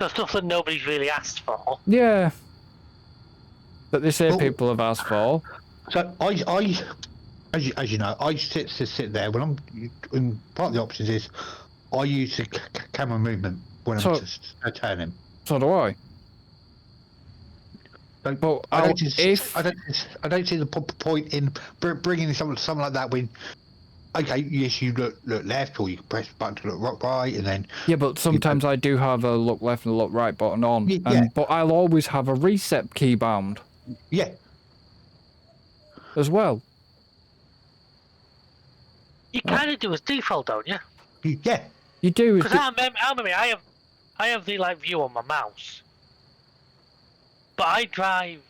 The stuff that nobody's really asked for. Yeah. That they say people have asked for. So as you know, I sit there when I'm. And part of the options is I use the camera movement when I'm turning. So do I. So But I don't see the point in bringing something like that when. Okay, yes, you look left, or you can press the button to look right, and then. Yeah, but sometimes I do have a look left and a look right button on. Yeah. But I'll always have a reset key bound. Yeah. As well. You kind of do as default, don't you? Yeah. You do. Because I remember I have the view on my mouse, but I drive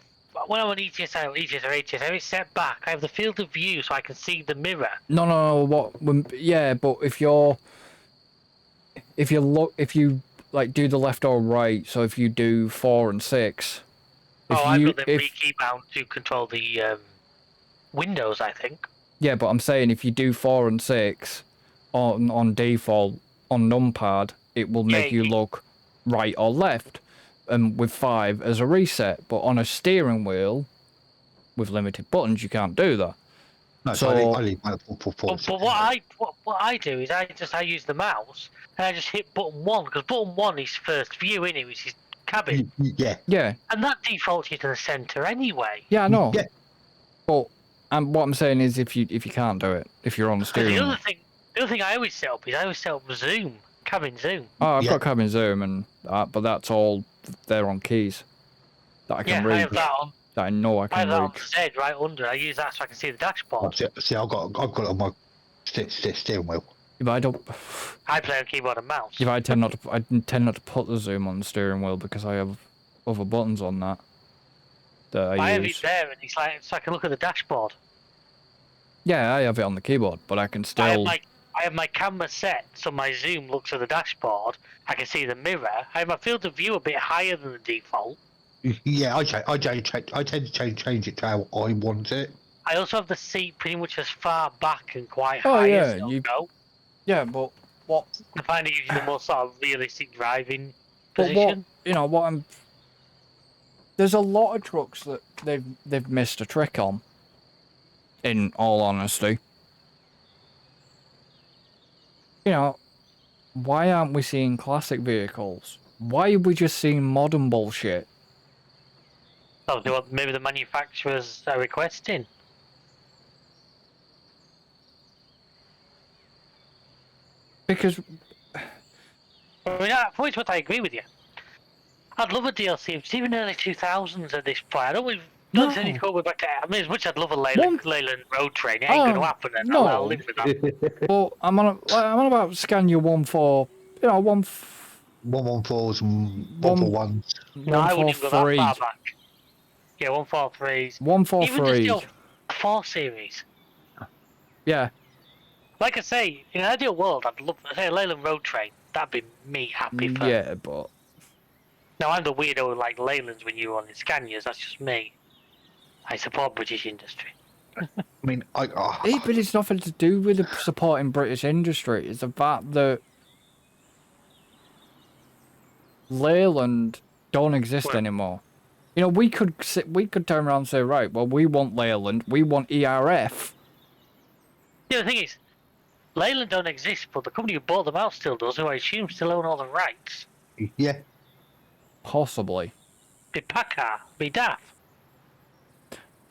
when I'm on ETS or ATS. Every step back, I have the field of view so I can see the mirror. No. Yeah, but if you do the left or right, so if you do 4 and 6. I've got the key bound to control the windows, I think. Yeah, but I'm saying if you do 4 and 6 on default on numpad, it will make you look right or left, and with 5 as a reset. But on a steering wheel with limited buttons, you can't do that. No, so I leave my But what I do is I use the mouse and I just hit button 1 because button 1 is first view, innit, which is cabin. Yeah. And that defaults you to the center anyway. Yeah, I know. Yeah. But what I'm saying is, if you can't do it, if you're on the steering wheel. The other thing I always set up is zoom, cabin zoom. Oh, I've got cabin zoom, and but that's all there on keys that I can reach. I have that on. That I know I can reach. I have that on Z right under. I use that so I can see the dashboard. See, I've got it on my steering wheel. Yeah, but I don't. I play on keyboard and mouse. Yeah, but I tend not to put the zoom on the steering wheel because I have other buttons on that. I have it there, and it's so I can look at the dashboard. Yeah, I have it on the keyboard, but I can still. I have my camera set so my zoom looks at the dashboard. I can see the mirror. I have my field of view a bit higher than the default. Yeah, I tend to change it to how I want it. I also have the seat pretty much as far back and quite high as they'll go. Yeah, but what? I find it usually the more sort of realistic driving position. There's a lot of trucks that they've missed a trick on. In all honesty. Why aren't we seeing classic vehicles? Why are we just seeing modern bullshit? Oh, maybe the manufacturers are requesting. Because... I mean, for which I agree with you. I'd love a DLC. It's even early 2000s at this point. I don't need to go back to. I mean, as much as I'd love a Leyland road train, it ain't going to happen. And I'll live with that. Well, I'm on about Scania 1.4. 114s and 141s. No, I wouldn't even go that far back. Yeah, 143s. 143s. Even just 4 series. Yeah. Like I say, in an ideal world, I'd love a Leyland road train. That'd be me happy for. Yeah, but. Now, I'm the weirdo like Leylands when you were on the Scanias. That's just me. I support British industry. I mean, but it's nothing to do with supporting British industry. It's the fact that Leyland don't exist anymore. We could turn around and say, right, well, we want Leyland, we want ERF. Yeah, the thing is, Leyland don't exist, but the company who bought them out still does, who I assume still own all the rights. Yeah. Possibly. Be Packard, be DAF.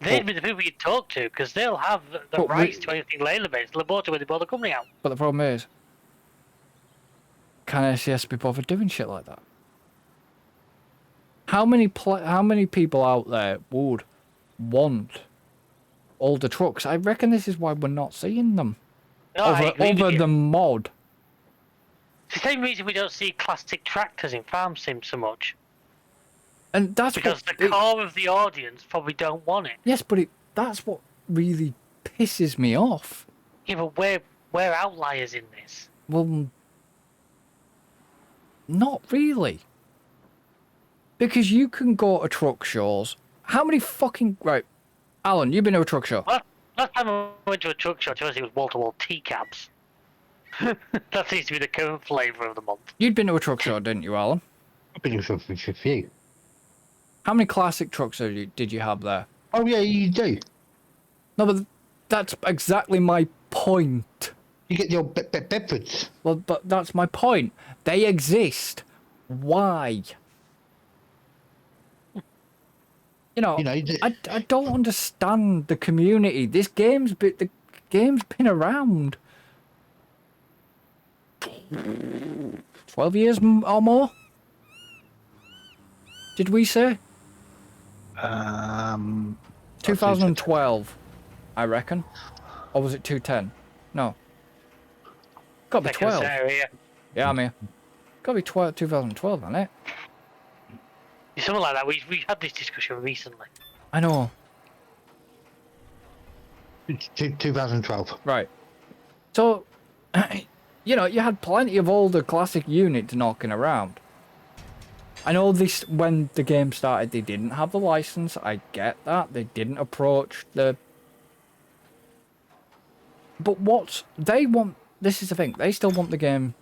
They'd be the people you'd talk to, because they'll have the rights to anything Leyland-based. They bought it when they bought the company out. But the problem is, can SES be bothered doing shit like that? How many people out there would want older trucks? I reckon this is why we're not seeing them. No, over the mod. It's the same reason we don't see classic tractors in farm sims so much. And that's because the core of the audience probably don't want it. Yes, but that's what really pisses me off. Yeah, but we're outliers in this. Well, not really. Because you can go to truck shows. How many fucking... Right, Alan, you've been to a truck show. Well, last time I went to a truck show, it was wall-to-wall T-cabs. That seems to be the current flavour of the month. You'd been to a truck show, didn't you, Alan? I've been looking for a few. How many classic trucks did you have there? Oh yeah, you do. No, but that's exactly my point. You get the old Bedfords. Well, but that's my point. They exist. Why? You know, I don't understand the community. The game's been around 12 years or more. Did we say 2012? I reckon, or was it 210? No, got to be 12. Yeah, I'm here. Got to be 2012, hasn't it? Something like that. We had this discussion recently. I know. 2012. Right. So, you know, you had plenty of older classic units knocking around. I know this, when the game started, they didn't have the license. I get that. They didn't approach the... But what they want... This is the thing. They still want the game...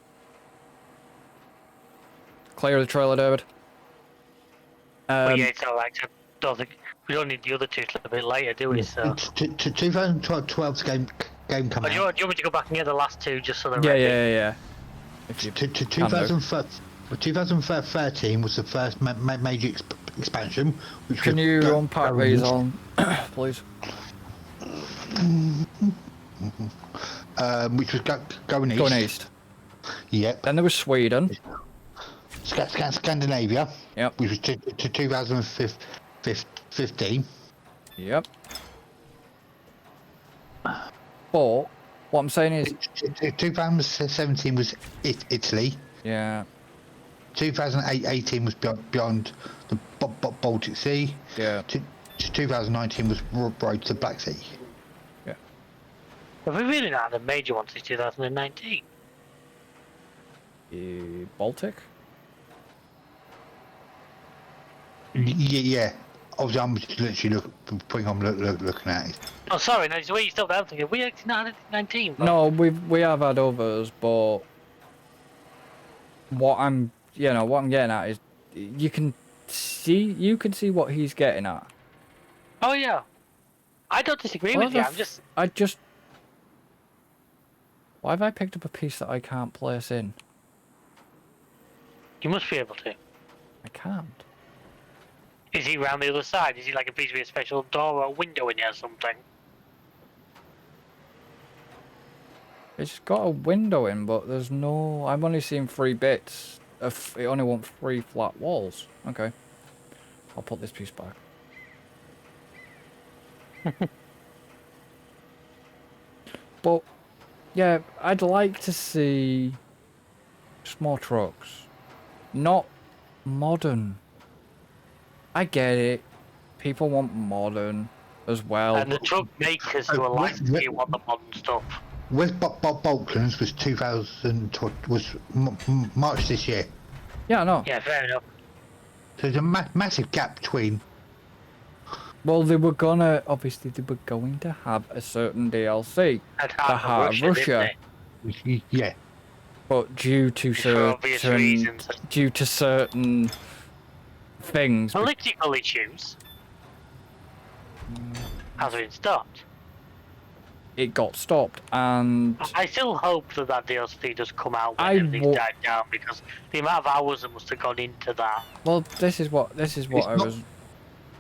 Clear the trailer, David. But yeah, it's alright. I don't think... We don't need the other two till a bit later, do we? So. 2012's game come Do you want me to go back and get the last two just so they're Yeah, ready? yeah. If you 2013 was the first major expansion. Which Can you unpack these on, please? Which was going east. Going east. Yep. Then there was Sweden. Scandinavia. Yep. Which was to 2015. Yep. But what I'm saying is, 2017 was Italy. yeah, 2018 was beyond the Baltic Sea. yeah, 2019 was road to the Black Sea. yeah. Have we really not had a major one since 2019? Baltic. Yeah. Obviously, I'm just literally looking at it. Oh, sorry, no, it's the way you stopped out thinking. We actually not had it in 19. But... No, we have had others, but what I'm getting at is you can see what he's getting at. Oh yeah, I don't disagree with you. Why have I picked up a piece that I can't place in? You must be able to. I can't. Is he round the other side? Is he like a piece of a special door or a window in there or something? It's got a window in, but there's no... I've only seen 3 bits. It only wants 3 flat walls. Okay. I'll put this piece back. But, yeah, I'd like to see small trucks. Not modern. I get it. People want modern as well. And the truck makers who are like you want the modern stuff. West Balklands was 2000 was March this year. Yeah, I know. Yeah, fair enough. So there's a massive gap between. Well, they were going to have a certain DLC. At The Heart of Russia. Yeah. But due to obvious reasons. certain things, Political issues. Has been stopped. it got stopped, and I still hope that DLC does come out when I everything's died down, because the amount of hours that must have gone into that. well, this is what I was.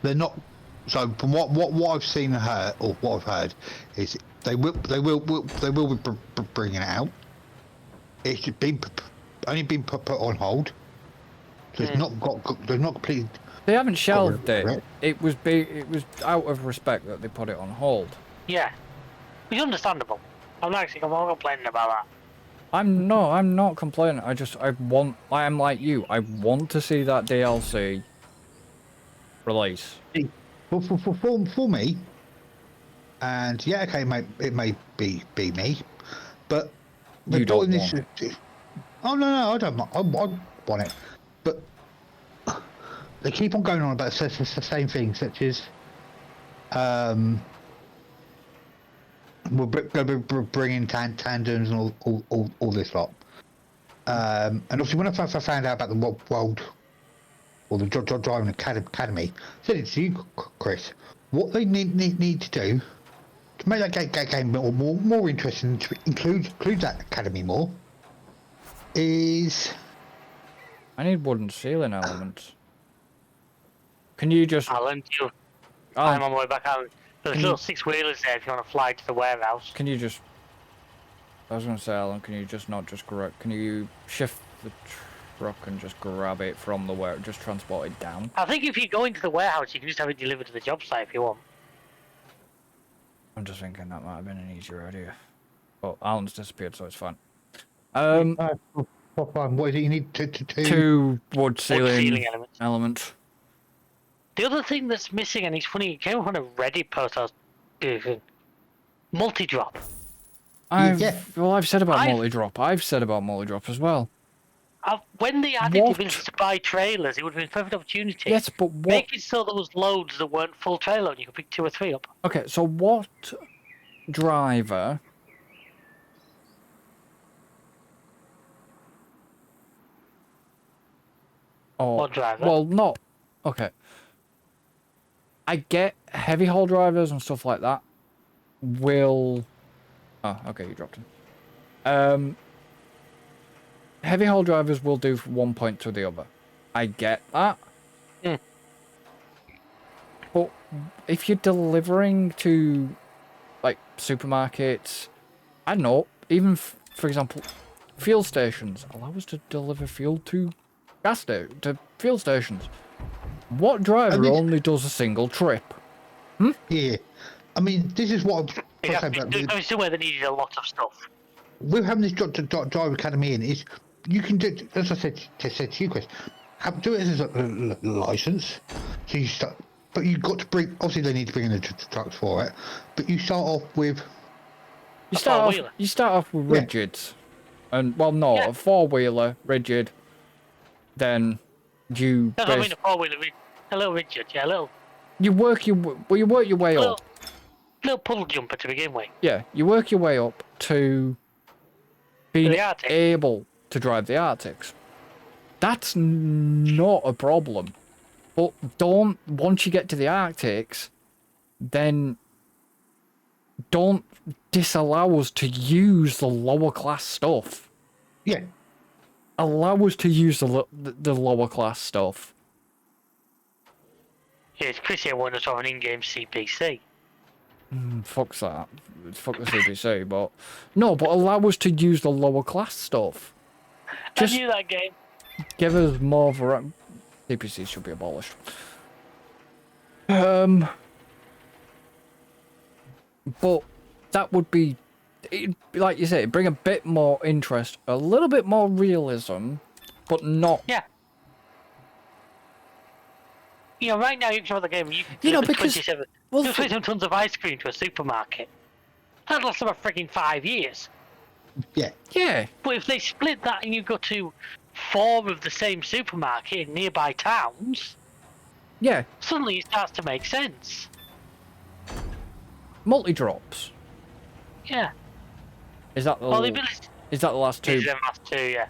They're not. So from what I've seen and heard, or what I've heard, is they will be bringing it out. It's been only been put on hold. So it's not completely. They haven't shelved it. It was out of respect that they put it on hold. Yeah, it's understandable. I'm not complaining about that. I'm not complaining. I am like you. I want to see that DLC release. For me, and yeah, okay, it may be me, but You don't this. Oh no, I don't. I want it, but they keep on going on about the same things, such as we're going to be bringing tandems and all this lot. And obviously, when I found out about the or the driving academy, said it to you, Chris. What they need to do to make that game more interesting, to include that academy more, is I need wooden ceiling elements. Can you just... Alan, I'm Alan, on my way back out. There's Can little you- 6-wheelers there if you want to fly to the warehouse. can you just... I was going to say, Alan, can you just not just grab... Can you shift the truck and just grab it from the where... Just transport it down? I think if you go into the warehouse, you can just have it delivered to the job site if you want. I'm just thinking that might have been an easier idea. But Alan's disappeared, so it's fine. fine. What is it you need to 2 wood ceiling elements. elements. The other thing that's missing, and it's funny, it came up on a Reddit post I was doing, multi-drop. I've said about multi-drop. I've said about multi-drop as well. When they added the What? ability to buy trailers, it would have been a perfect opportunity. Yes, but what... Make it so there was loads that weren't full trailer and you could pick 2 or 3 up. Okay, so what driver... What driver? Well, not... Okay. I get heavy haul drivers and stuff like that will... Oh, okay, you dropped him. Heavy haul drivers will do from one point to the other. I get that. Mm. But if you're delivering to, like, supermarkets, I don't know, even, for example, fuel stations, allow us to deliver fuel to to fuel stations. What driver only does a single trip? Yeah, I mean, this is what I'm saying about There's somewhere that needed a lot of stuff. we're having this drive academy in. Is you can do, as I said to you, Chris, do it as a license. So you start, but you've got to bring. Obviously, they need to bring in the trucks for it. But you start off with. You start off with rigids, and well, no, a 4-wheeler rigid. Then you. That's what I mean, a 4-wheeler, a little rigid, yeah, a little. You work your way up. Little puddle jumper to begin with. Yeah, you work your way up to being able to drive the Arctics. That's not a problem. But once you get to the Arctics, then don't disallow us to use the lower class stuff. Yeah. Allow us to use the lower class stuff. Yeah, it's Chris here wanting us to have an in-game CPC. Fuck that. Fuck the CPC, but... No, but allow us to use the lower class stuff. Just I knew that game. Give us more variety. CPC should be abolished. But that would be... like you said, bring a bit more interest, a little bit more realism, but not... Yeah. You know, right now you can show the game. You know, because 27 tons of ice cream to a supermarket. That lasts about freaking 5 years. Yeah. Yeah. But if they split that and you go to 4 of the same supermarket in nearby towns, yeah, suddenly it starts to make sense. Multi-drops. Yeah. Is that the last 2? Is the last 2, yeah.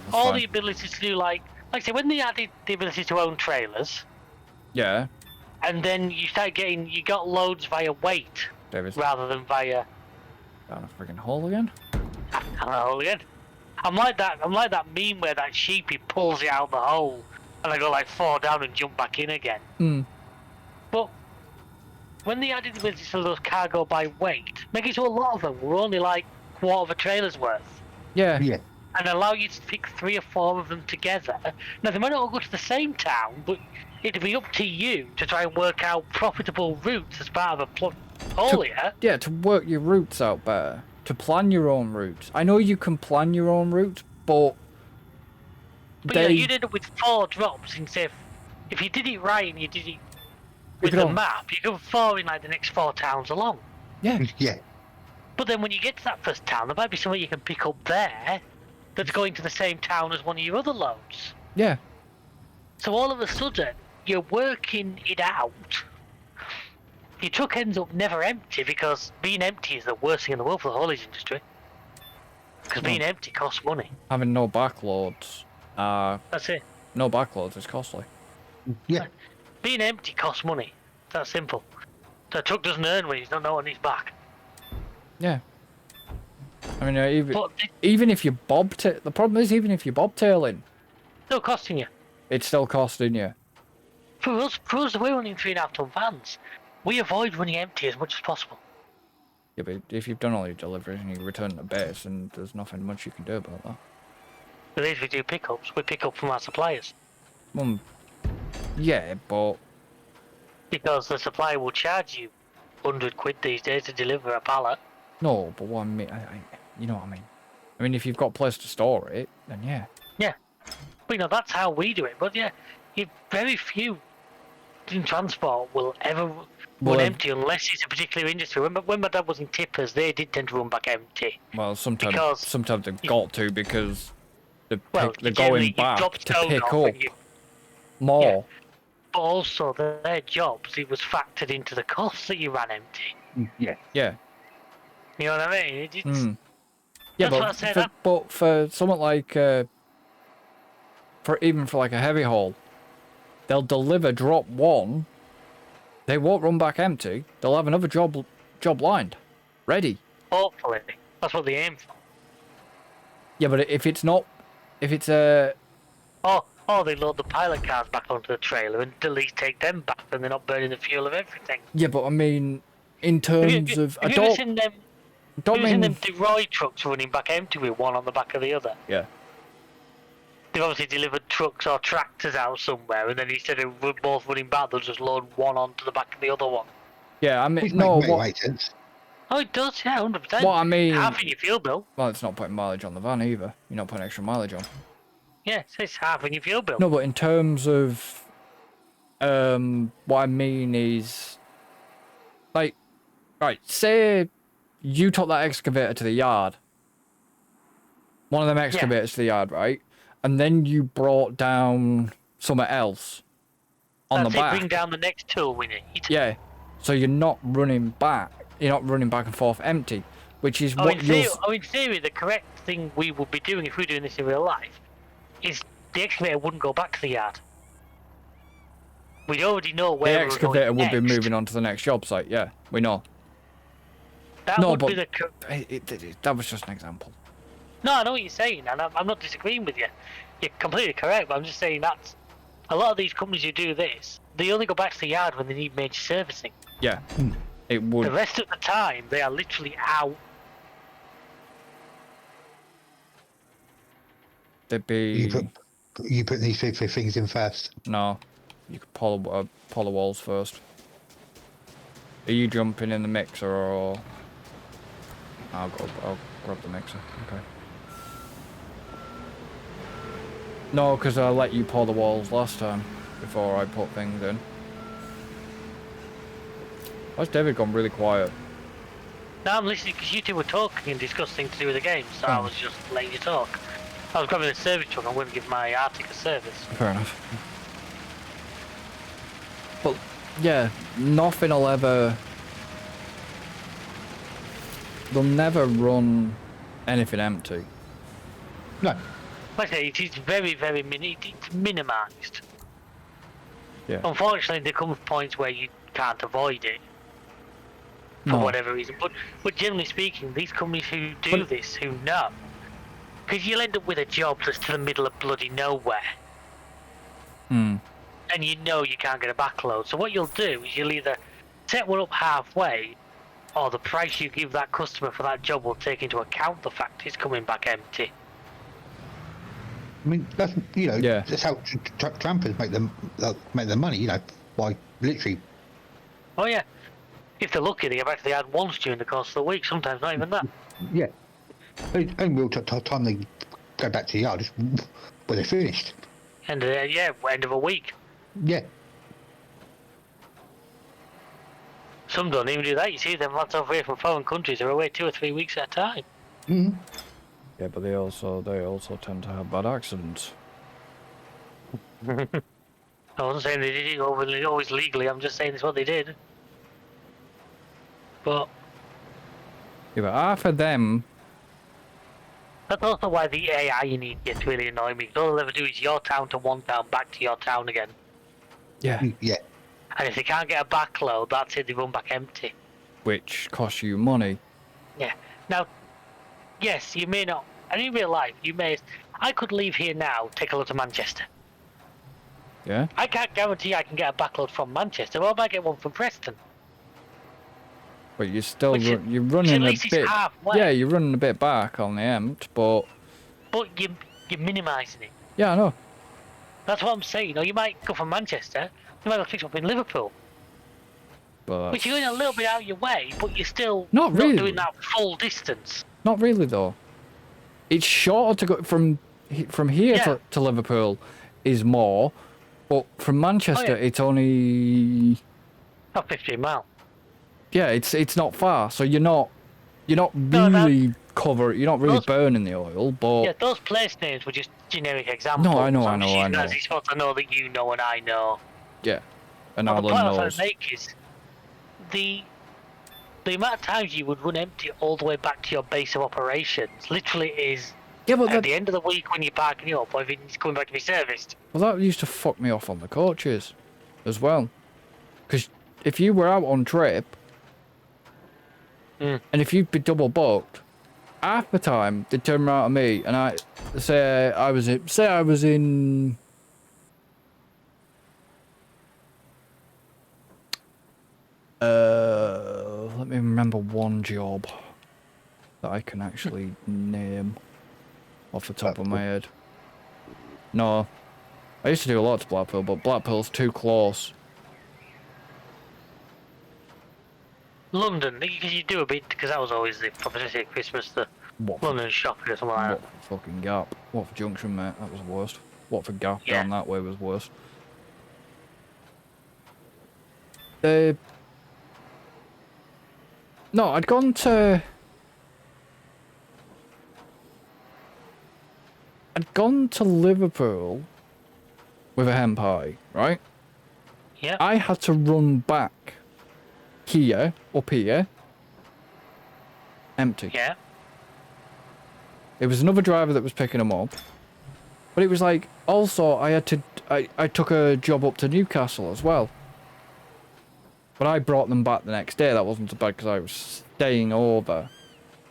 That's all fine. the ability to do like I say, when they added the ability to own trailers, yeah, and then you got loads via weight rather than via down a freaking hole again. hole again. I'm like that meme where that sheepy pulls it out the hole, and I go like 4 down and jump back in again. But when they added the ability to those cargo by weight, make it so a lot of them were only like quarter of a trailer's worth. Yeah. Yeah. And allow you to pick 3 or 4 of them together. Now they might not all go to the same town, but it'd be up to you to try and work out profitable routes as part of a portfolio. Yeah, to work your routes out better. To plan your own routes. I know you can plan your own routes, but yeah, you'd end up with 4 drops instead. If you did it right and you did it with the map, you could 4 in like the next 4 towns along. Yeah. Yeah. But then when you get to that first town, there might be something you can pick up there that's going to the same town as one of your other loads. Yeah. So all of a sudden, you're working it out. Your truck ends up never empty because being empty is the worst thing in the world for the haulage industry. Because being empty costs money. Having no backloads. That's it. no backloads is costly. Yeah. Being empty costs money. That's simple. The truck doesn't earn when he's not on his back. Yeah. I mean, But it's even if you bobtail, the problem is even if you're bobtailing, still costing you. it's still costing you. For us, we're running 3.5 ton vans. We avoid running empty as much as possible. Yeah, but if you've done all your deliveries and you return to base, and there's nothing much you can do about that. At least we do pickups. We pick up from our suppliers. Well, yeah, but Because the supplier will charge you 100 quid these days to deliver a pallet. no, but what I mean, you know what I mean. I mean, if you've got a place to store it, then yeah. Yeah. But that's how we do it. But yeah, very few in transport will ever run empty unless it's a particular industry. When my dad was in tippers, they did tend to run back empty. Well, sometimes they've got to because they're going back to pick up more. Yeah. But also their jobs, it was factored into the cost that you ran empty. Yeah. Yeah. You know what I mean? Yeah, that's what I said. but for something like for like a heavy haul, they'll deliver drop one. They won't run back empty. They'll have another job lined, ready. Hopefully, that's what they aim for. Yeah, but if it's a Oh, they load the pilot cars back onto the trailer and at least take them back, and they're not burning the fuel of everything. Yeah, but I mean, in terms of have you ever seen them DeRoy trucks running back empty with one on the back of the other? Yeah. They've obviously delivered trucks or tractors out somewhere, and then instead of both running back, they'll just load one onto the back of the other one. Yeah, I mean, Which no, makes sense. Oh, it does, yeah, 100%. What I mean, half in your fuel bill. Well, it's not putting mileage on the van either. You're not putting extra mileage on. Yeah, it's half in your fuel bill. No, but in terms of, what I mean is, like, right, say you took that excavator to the yard. One of them excavators to the yard, right? And then you brought down something else on the back. Bring down the next tool we need. Yeah. So you're not running back. You're not running back and forth empty, which is what in theory, the correct thing we would be doing if we were doing this in real life is the excavator wouldn't go back to the yard. We'd already know where the excavator would be moving on to the next job site. Yeah, we know. That was just an example. No, I know what you're saying, and I'm not disagreeing with you. You're completely correct, but I'm just saying that a lot of these companies who do this, they only go back to the yard when they need major servicing. Yeah, it would. The rest of the time, they are literally out. They'd be... You put these three things in first. No, you could pull the walls first. Are you jumping in the mixer or... I'll grab the mixer. Okay. No, because I let you pull the walls last time before I put things in. Why's David gone really quiet? No, I'm listening because you two were talking and discussing to do with the game, so I was just letting you talk. I was grabbing a service truck. I'm going to give my Arctic a service. Fair enough. But yeah, nothing will ever. They'll never run anything empty. No. Like I say, it is very, very it's minimised. Yeah. Unfortunately, there comes points where you can't avoid it for whatever reason. But generally speaking, these companies who do this, who know, because you'll end up with a job that's to the middle of bloody nowhere. Hmm. And you know you can't get a backload. So what you'll do is you'll either set one up halfway, or the price you give that customer for that job will take into account the fact it's coming back empty. I mean, that's that's how trampers make their money. By literally. Oh yeah, if they're lucky, they get back to the yard once during the course of the week. Sometimes not even that. Yeah. And real time they go back to the yard is when they're finished. And end of a week. Yeah. Some don't even do that. You see them lads over here from foreign countries are away 2 or 3 weeks at a time. Mm-hmm. Yeah, but they also tend to have bad accidents. I wasn't saying they did it always legally. I'm just saying it's what they did. But yeah, but half of them That's also why the AI you need gets really annoying me. 'Cause all they'll ever do is your town to one town, back to your town again. Yeah. Yeah. And if they can't get a backload, that's it, they run back empty. Which costs you money. Yeah. Now, yes, you may not, and in real life, you may. I could leave here now, take a look to Manchester. Yeah. I can't guarantee I can get a backload from Manchester, or I might get one from Preston. But you're still Which is- you're Which running at a least is bit. halfway. Yeah, you're running a bit back on the empt, but But you're minimising it. yeah, I know. That's what I'm saying. You know, you might go from Manchester, you might have picked up in Liverpool. But Which you're going a little bit out of your way, but you're still Not really. doing that full distance. not really though. It's shorter to go from here Yeah. to Liverpool is more, but from Manchester it's only Not 15 mile. yeah, it's not far. So you're not No, really you're not really those- burning the oil, but Yeah, those place names were just generic examples. No, I know, I'm just using I As know. it's supposed to know that you know and I know. yeah, and But the Alan point I was knows. trying to make is the amount of times you would run empty all the way back to your base of operations literally is Yeah, but at that, the end of the week when you're parking it up, or if it's coming back to be serviced. well, that used to fuck me off on the coaches as well. Because if you were out on trip, Mm. and if you'd be double booked, half the time they'd turn around to me and I say I was in let me remember one job that I can actually name off the top of my head. No, I used to do a lot to Blackpool, but Blackpool's too close. London, because you do a bit, because that was always the proposition at Christmas, the Watford. London shopping or something like that. Watford fucking Gap. Watford Junction, mate. That was the worst. Watford Gap Yeah. down that way was worse. No, I'd gone to Liverpool with a hen party, right? Yeah. I had to run back up here, empty. Yeah. It was another driver that was picking them up. But it was like, also, I took a job up to Newcastle as well. But I brought them back the next day. That wasn't so bad because I was staying over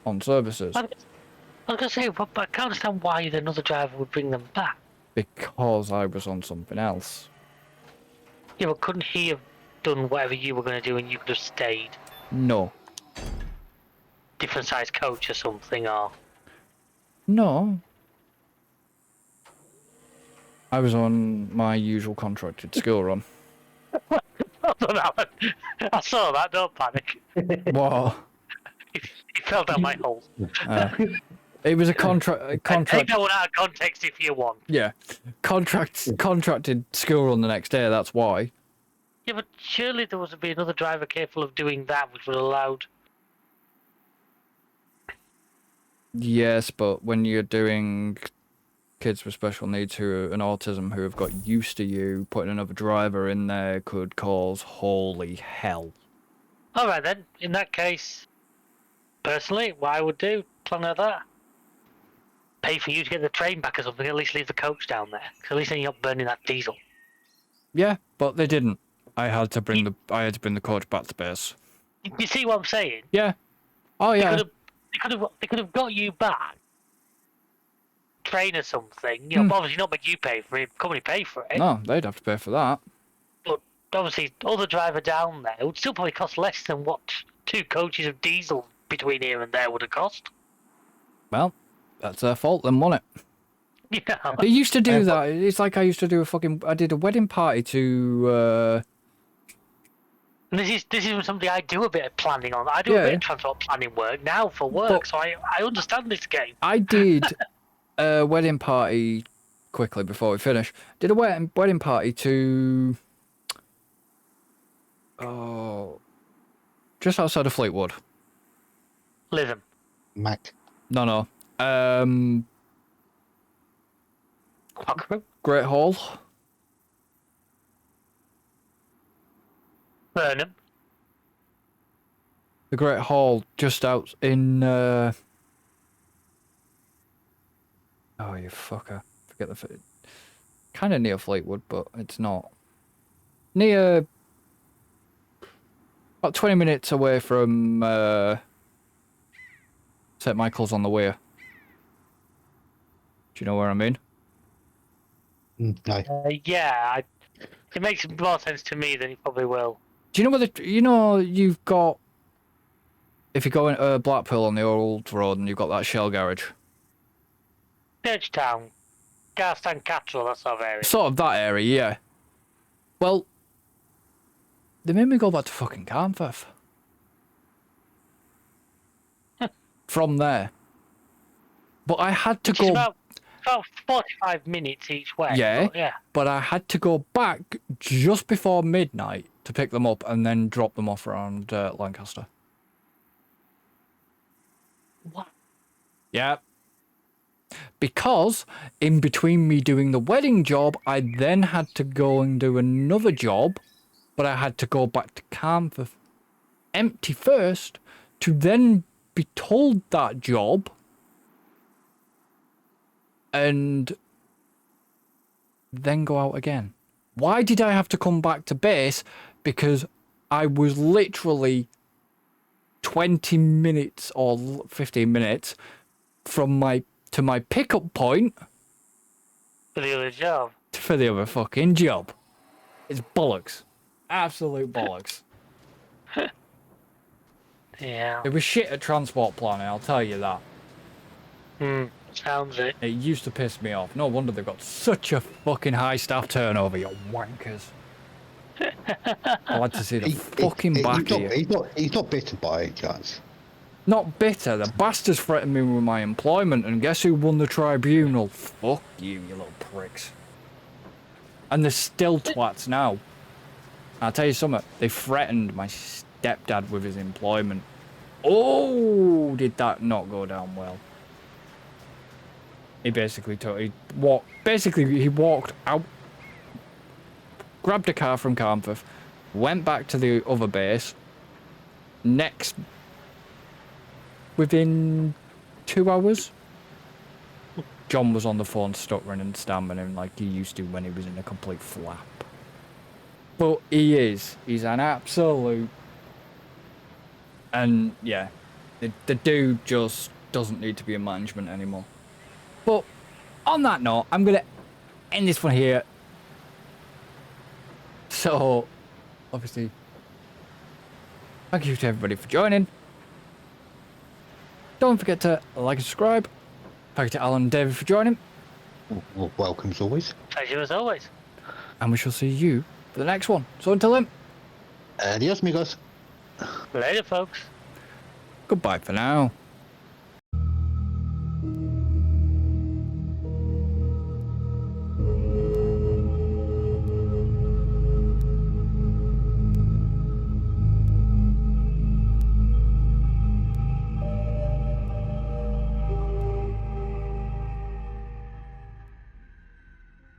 on services. I was going to say, but I can't understand why another driver would bring them back. Because I was on something else. Yeah, but couldn't he have done whatever you were going to do and you could have stayed? No. Different size coach or something, or... No. I was on my usual contracted school run. I saw that, don't panic. What? He fell down my hole. It was a contract. Take that one out of context if you want. Yeah, contracted school run the next day. That's why. Yeah, but surely there was to be another driver capable of doing that, which would allowed. Yes, but when you're doing kids with special needs and autism who have got used to you, putting another driver in there could cause holy hell. All right then. In that case, personally, what I would do, plan like that. Pay for you to get the train back or something. At least leave the coach down there. 'Cause at least then you're not burning that diesel. Yeah, but they didn't. I had to bring the coach back to base. You see what I'm saying? Yeah. Oh yeah. They could have got you back. Train or something. You know, but obviously not make you pay for it. Company pay for it. No, they'd have to pay for that. But obviously, other driver down there, it would still probably cost less than what 2 coaches of diesel between here and there would have cost. Well, that's their fault then, wasn't it? You know? They used to do that. It's like I used to do I did a wedding party to, And this is something I do a bit of planning on. I do a bit of transport planning work now for work, But- so I understand this game. I did a wedding party quickly before we finish. Did a wedding party to, just outside of Fleetwood. Lytham. Mac. No. Cockerham. Great Hall. Burnham. The Great Hall just out in, Oh, you fucker. Forget the... Kind of near Fleetwood, but it's not. Near... About 20 minutes away from St. Michael's on the Weir. Do you know where I mean? No. Yeah, it makes more sense to me than it probably will. Do you know where the... You know, you've got... If you go into Blackpool on the old road and you've got that Shell garage. Churchtown, Garstown Cattle, that sort of area. Sort of that area, yeah. Well, they made me go back to fucking Carnforth. From there. But I had to Which go... is about 45 minutes each way. Yeah, But yeah. but I had to go back just before midnight to pick them up and then drop them off around Lancaster. What? Yeah. Because in between me doing the wedding job, I then had to go and do another job, but I had to go back to Carnforth empty first to then be told that job and then go out again. Why did I have to come back to base? Because I was literally 20 minutes or 15 minutes from my pickup point For the other job. for the other fucking job. It's bollocks. Absolute bollocks. Yeah. It was shit at transport planning, I'll tell you that. Sounds it. It used to piss me off. No wonder they've got such a fucking high staff turnover, you wankers. I'd like to see the fucking back of you. He's not bitter by any chance. Not bitter. The bastards threatened me with my employment, and guess who won the tribunal? Fuck you, you little pricks. And they're still twats now. I'll tell you something. They threatened my stepdad with his employment. Oh, did that not go down well? He basically he walked out, grabbed a car from Carnforth, went back to the other base. Within 2 hours, John was on the phone stuttering and stammering like he used to when he was in a complete flap. But he's an absolute... And yeah, the dude just doesn't need to be in management anymore. But on that note, I'm going to end this one here. So, obviously, thank you to everybody for joining. Don't forget to like and subscribe. Thank you to Alan and David for joining. Well, welcome as always. Pleasure as always. And we shall see you for the next one. So until then, Adios, amigos. Later, folks. goodbye for now.